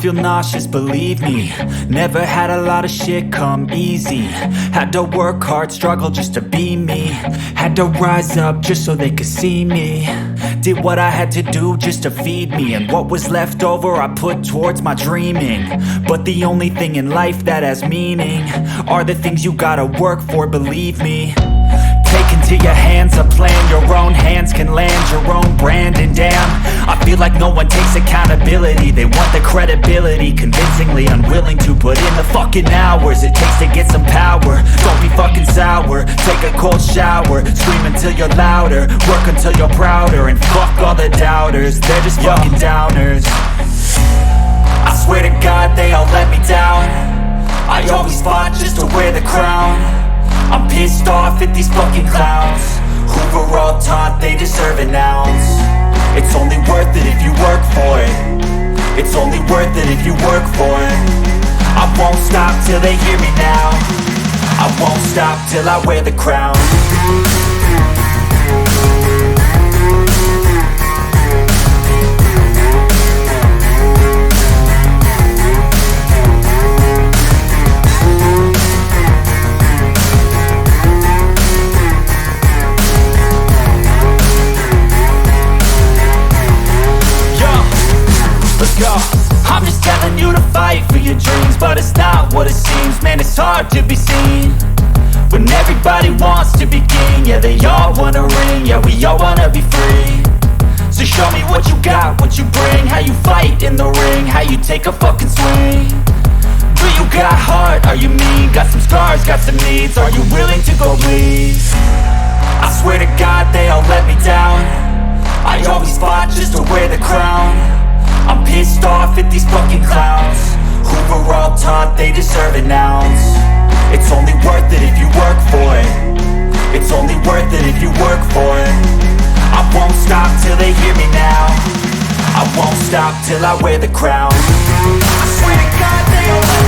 feel nauseous, believe me. Never had a lot of shit come easy. Had to work hard, struggle just to be me. Had to rise up just so they could see me. Did what I had to do just to feed me, and what was left over I put towards my dreaming. But the only thing in life that has meaning are the things you gotta work for, believe me. Take into your hands a plan, your own hands can land your own brand. And damn, I feel like no one takes accountability. They want the credibility, convincingly unwilling to put in the fucking hours it takes to get some power. Don't be fucking sour, take a cold shower. Scream until you're louder, work until you're prouder. And fuck all the doubters, they're just fucking downers. I swear to God they all let me down. I always fought just to wear the crown. I'm pissed off at these fucking clowns who were all taught they deserve an ounce. It's only worth it if you work for it. It's only worth it if you work for it. I won't stop till they hear me now. I won't stop till I wear the crown. I'm just telling you to fight for your dreams, but it's not what it seems. Man, it's hard to be seen when everybody wants to be king. Yeah, they all wanna ring, yeah, we all wanna be free. So show me what you got, what you bring, how you fight in the ring, how you take a fucking swing. Do you got heart, are you mean? Got some scars, got some needs, are you willing to go bleed? I swear to God they all let me down. I always fought just to wear the crown. I'm pissed off at these fucking clowns who were all taught they deserve an ounce. It's only worth it if you work for it. It's only worth it if you work for it. I won't stop till they hear me now. I won't stop till I wear the crown. I swear to God they all